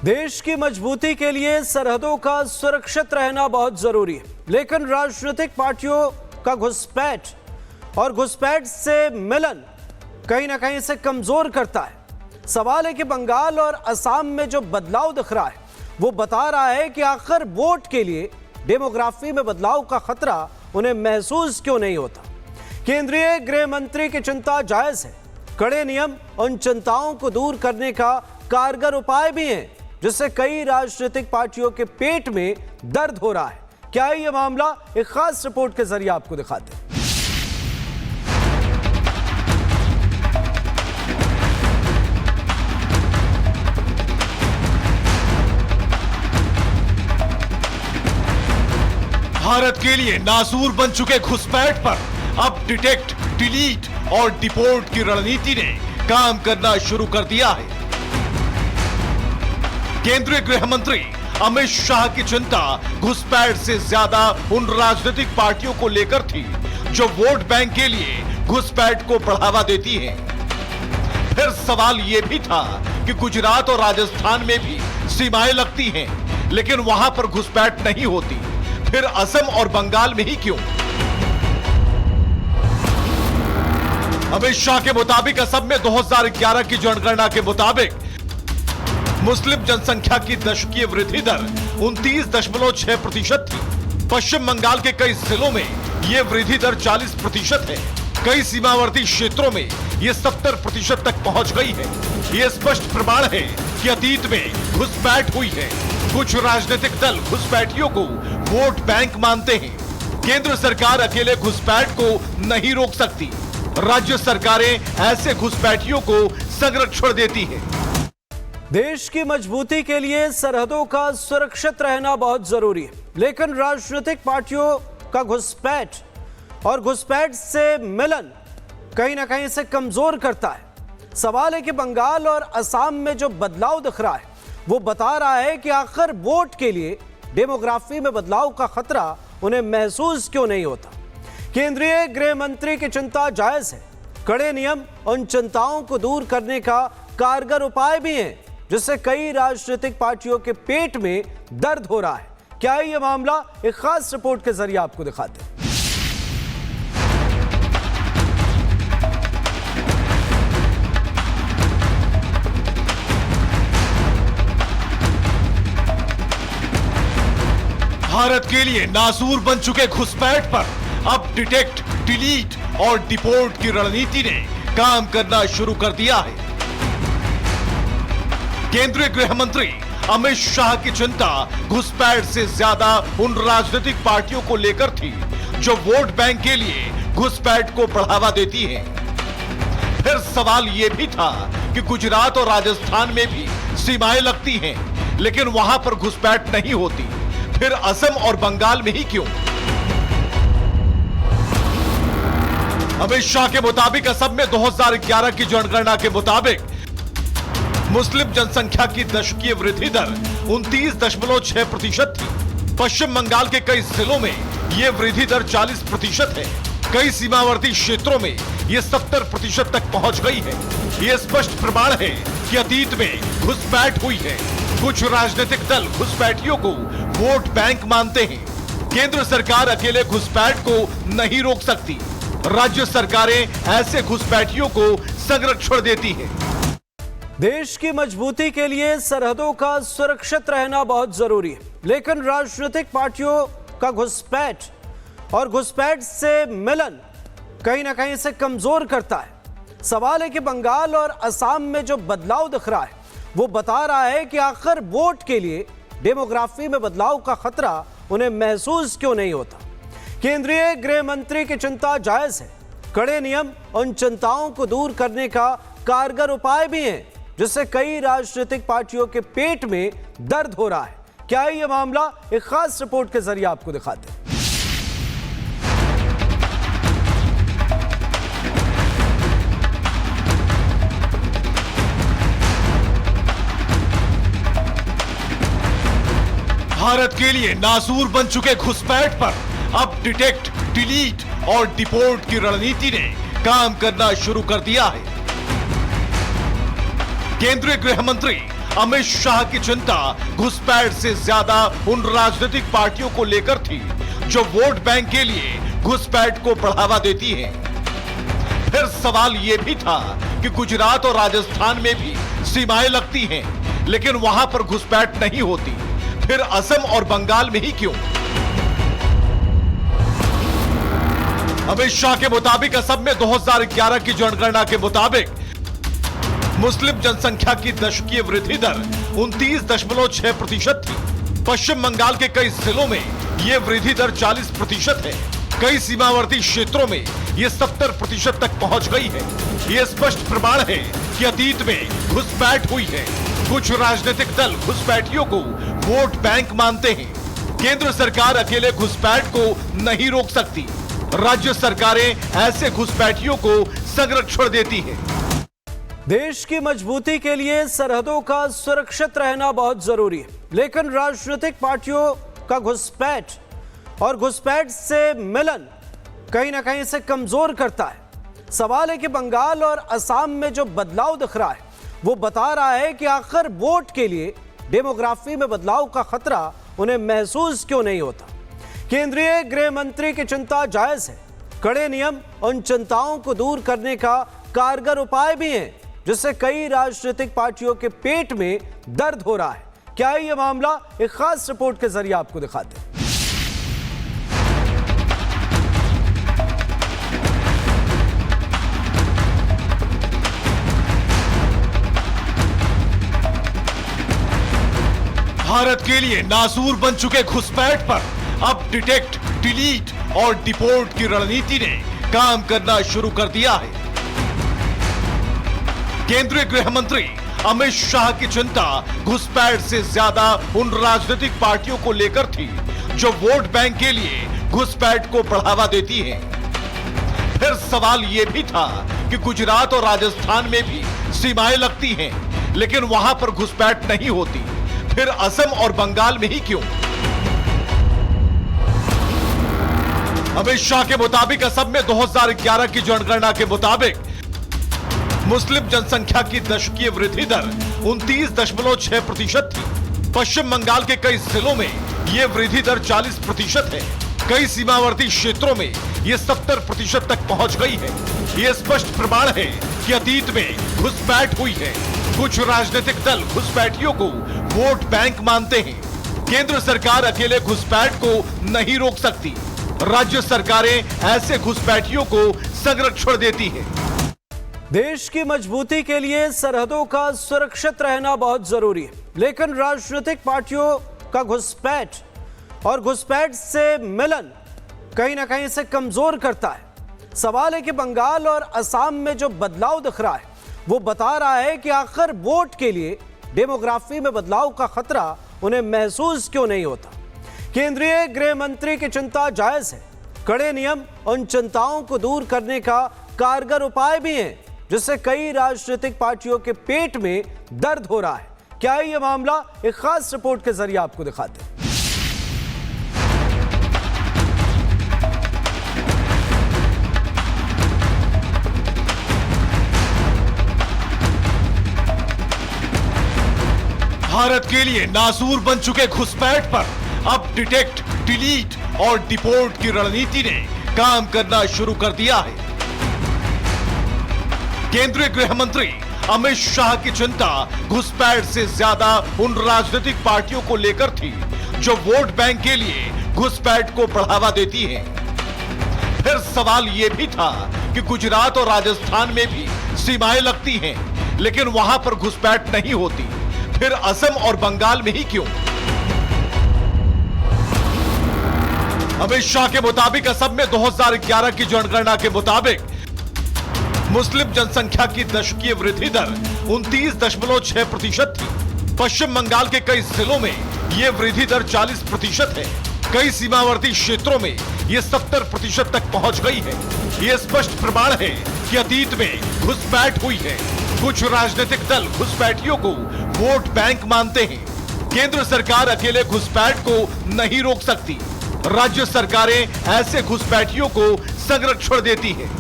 देश की मजबूती के लिए सरहदों का सुरक्षित रहना बहुत जरूरी है, लेकिन राजनीतिक पार्टियों का घुसपैठ और घुसपैठ से मिलन कहीं ना कहीं इसे कमजोर करता है। सवाल है कि बंगाल और असम में जो बदलाव दिख रहा है वो बता रहा है कि आखिर वोट के लिए डेमोग्राफी में बदलाव का खतरा उन्हें महसूस क्यों नहीं होता। केंद्रीय गृह मंत्री की चिंता जायज है। कड़े नियम उन चिंताओं को दूर करने का कारगर उपाय भी है, जिससे कई राजनीतिक पार्टियों के पेट में दर्द हो रहा है। क्या है यह मामला, एक खास रिपोर्ट के जरिए आपको दिखाते हैं। भारत के लिए नासूर बन चुके घुसपैठ पर अब डिटेक्ट, डिलीट और डिपोर्ट की रणनीति ने काम करना शुरू कर दिया है। केंद्रीय गृह मंत्री अमित शाह की चिंता घुसपैठ से ज्यादा उन राजनीतिक पार्टियों को लेकर थी जो वोट बैंक के लिए घुसपैठ को बढ़ावा देती हैं। फिर सवाल यह भी था कि गुजरात और राजस्थान में भी सीमाएं लगती हैं, लेकिन वहां पर घुसपैठ नहीं होती। फिर असम और बंगाल में ही क्यों? अमित शाह के मुताबिक असम में 2011 की जनगणना के मुताबिक मुस्लिम जनसंख्या की दशकीय वृद्धि दर 29.6% थी। पश्चिम बंगाल के कई जिलों में यह वृद्धि दर 40% है। कई सीमावर्ती क्षेत्रों में यह 70% तक पहुंच गई है। यह स्पष्ट प्रमाण है कि अतीत में घुसपैठ हुई है। कुछ राजनीतिक दल घुसपैठियों को वोट बैंक मानते हैं। केंद्र सरकार अकेले घुसपैठ को नहीं रोक सकती। राज्य सरकारें ऐसे घुसपैठियों को संरक्षण देती हैं। देश की मजबूती के लिए सरहदों का सुरक्षित रहना बहुत जरूरी है, लेकिन राजनीतिक पार्टियों का घुसपैठ और घुसपैठ से मिलन कहीं ना कहीं इसे कमजोर करता है। सवाल है कि बंगाल और असम में जो बदलाव दिख रहा है वो बता रहा है कि आखिर वोट के लिए डेमोग्राफी में बदलाव का खतरा उन्हें महसूस क्यों नहीं होता। केंद्रीय गृह मंत्री की चिंता जायज है। कड़े नियम उन चिंताओं को दूर करने का कारगर उपाय भी है, जिससे कई राजनीतिक पार्टियों के पेट में दर्द हो रहा है। क्या है यह मामला, एक खास रिपोर्ट के जरिए आपको दिखाते हैं। भारत के लिए नासूर बन चुके घुसपैठ पर अब डिटेक्ट, डिलीट और डिपोर्ट की रणनीति ने काम करना शुरू कर दिया है। केंद्रीय गृह मंत्री अमित शाह की चिंता घुसपैठ से ज्यादा उन राजनीतिक पार्टियों को लेकर थी जो वोट बैंक के लिए घुसपैठ को बढ़ावा देती हैं। फिर सवाल यह भी था कि गुजरात और राजस्थान में भी सीमाएं लगती हैं, लेकिन वहां पर घुसपैठ नहीं होती। फिर असम और बंगाल में ही क्यों? अमित शाह के मुताबिक असम में 2011 की जनगणना के मुताबिक मुस्लिम जनसंख्या की दशकीय वृद्धि दर 29.6% थी। पश्चिम बंगाल के कई जिलों में यह वृद्धि दर 40% है। कई सीमावर्ती क्षेत्रों में यह 70% तक पहुंच गई है। यह स्पष्ट प्रमाण है कि अतीत में घुसपैठ हुई है। कुछ राजनीतिक दल घुसपैठियों को वोट बैंक मानते हैं। केंद्र सरकार अकेले घुसपैठ को नहीं रोक सकती। राज्य सरकारें ऐसे घुसपैठियों को संरक्षण देती हैं। देश की मजबूती के लिए सरहदों का सुरक्षित रहना बहुत जरूरी है, लेकिन राजनीतिक पार्टियों का घुसपैठ और घुसपैठ से मिलन कहीं ना कहीं इसे कमजोर करता है। सवाल है कि बंगाल और असम में जो बदलाव दिख रहा है वो बता रहा है कि आखिर वोट के लिए डेमोग्राफी में बदलाव का खतरा उन्हें महसूस क्यों नहीं होता। केंद्रीय गृह मंत्री की चिंता जायज है। कड़े नियम उन चिंताओं को दूर करने का कारगर उपाय भी है, जिससे कई राजनीतिक पार्टियों के पेट में दर्द हो रहा है। क्या है यह मामला, एक खास रिपोर्ट के जरिए आपको दिखाते हैं। भारत के लिए नासूर बन चुके घुसपैठ पर अब डिटेक्ट, डिलीट और डिपोर्ट की रणनीति ने काम करना शुरू कर दिया है। केंद्रीय गृह मंत्री अमित शाह की चिंता घुसपैठ से ज्यादा उन राजनीतिक पार्टियों को लेकर थी जो वोट बैंक के लिए घुसपैठ को बढ़ावा देती हैं। फिर सवाल यह भी था कि गुजरात और राजस्थान में भी सीमाएं लगती हैं, लेकिन वहां पर घुसपैठ नहीं होती। फिर असम और बंगाल में ही क्यों? अमित शाह के मुताबिक असम में 2011 की जनगणना के मुताबिक मुस्लिम जनसंख्या की दशकीय वृद्धि दर 29.6% थी। पश्चिम बंगाल के कई जिलों में यह वृद्धि दर 40% है। कई सीमावर्ती क्षेत्रों में यह 70% तक पहुंच गई है। यह स्पष्ट प्रमाण है कि अतीत में घुसपैठ हुई है। कुछ राजनीतिक दल घुसपैठियों को वोट बैंक मानते हैं। केंद्र सरकार अकेले घुसपैठ को नहीं रोक सकती। राज्य सरकारें ऐसे घुसपैठियों को संरक्षण देती हैं। देश की मजबूती के लिए सरहदों का सुरक्षित रहना बहुत जरूरी है, लेकिन राजनीतिक पार्टियों का घुसपैठ और घुसपैठ से मिलन कहीं ना कहीं इसे कमजोर करता है। सवाल है कि बंगाल और असम में जो बदलाव दिख रहा है वो बता रहा है कि आखिर वोट के लिए डेमोग्राफी में बदलाव का खतरा उन्हें महसूस क्यों नहीं होता। केंद्रीय गृह मंत्री की चिंता जायज है। कड़े नियम उन चिंताओं को दूर करने का कारगर उपाय भी है, जिससे कई राजनीतिक पार्टियों के पेट में दर्द हो रहा है। क्या है यह मामला, एक खास रिपोर्ट के जरिए आपको दिखाते हैं। भारत के लिए नासूर बन चुके घुसपैठ पर अब डिटेक्ट, डिलीट और डिपोर्ट की रणनीति ने काम करना शुरू कर दिया है। केंद्रीय गृह मंत्री अमित शाह की चिंता घुसपैठ से ज्यादा उन राजनीतिक पार्टियों को लेकर थी जो वोट बैंक के लिए घुसपैठ को बढ़ावा देती हैं। फिर सवाल यह भी था कि गुजरात और राजस्थान में भी सीमाएं लगती हैं, लेकिन वहां पर घुसपैठ नहीं होती। फिर असम और बंगाल में ही क्यों? अमित शाह के मुताबिक असम में 2011 की जनगणना के मुताबिक मुस्लिम जनसंख्या की दशकीय वृद्धि दर 29.6% थी। पश्चिम बंगाल के कई जिलों में यह वृद्धि दर 40% है। कई सीमावर्ती क्षेत्रों में यह 70% तक पहुंच गई है। यह स्पष्ट प्रमाण है कि अतीत में घुसपैठ हुई है। कुछ राजनीतिक दल घुसपैठियों को वोट बैंक मानते हैं। केंद्र सरकार अकेले घुसपैठ को नहीं रोक सकती। राज्य सरकारें ऐसे घुसपैठियों को संरक्षण देती हैं। देश की मजबूती के लिए सरहदों का सुरक्षित रहना बहुत जरूरी है, लेकिन राजनीतिक पार्टियों का घुसपैठ और घुसपैठ से मिलन कहीं ना कहीं इसे कमजोर करता है। सवाल है कि बंगाल और असम में जो बदलाव दिख रहा है वो बता रहा है कि आखिर वोट के लिए डेमोग्राफी में बदलाव का खतरा उन्हें महसूस क्यों नहीं होता। केंद्रीय गृह मंत्री की चिंता जायज है। कड़े नियम उन चिंताओं को दूर करने का कारगर उपाय भी है, जिससे कई राजनीतिक पार्टियों के पेट में दर्द हो रहा है। क्या है यह मामला, एक खास रिपोर्ट के जरिए आपको दिखाते हैं। भारत के लिए नासूर बन चुके घुसपैठ पर अब डिटेक्ट, डिलीट और डिपोर्ट की रणनीति ने काम करना शुरू कर दिया है। केंद्रीय गृह मंत्री अमित शाह की चिंता घुसपैठ से ज्यादा उन राजनीतिक पार्टियों को लेकर थी जो वोट बैंक के लिए घुसपैठ को बढ़ावा देती हैं। फिर सवाल यह भी था कि गुजरात और राजस्थान में भी सीमाएं लगती हैं, लेकिन वहां पर घुसपैठ नहीं होती। फिर असम और बंगाल में ही क्यों? अमित शाह के मुताबिक असम में 2011 की जनगणना के मुताबिक मुस्लिम जनसंख्या की दशकीय वृद्धि दर 29.6% थी। पश्चिम बंगाल के कई जिलों में यह वृद्धि दर 40% है। कई सीमावर्ती क्षेत्रों में यह 70% तक पहुंच गई है। यह स्पष्ट प्रमाण है कि अतीत में घुसपैठ हुई है। कुछ राजनीतिक दल घुसपैठियों को वोट बैंक मानते हैं। केंद्र सरकार अकेले घुसपैठ को नहीं रोक सकती। राज्य सरकारें ऐसे घुसपैठियों को संरक्षण देती हैं।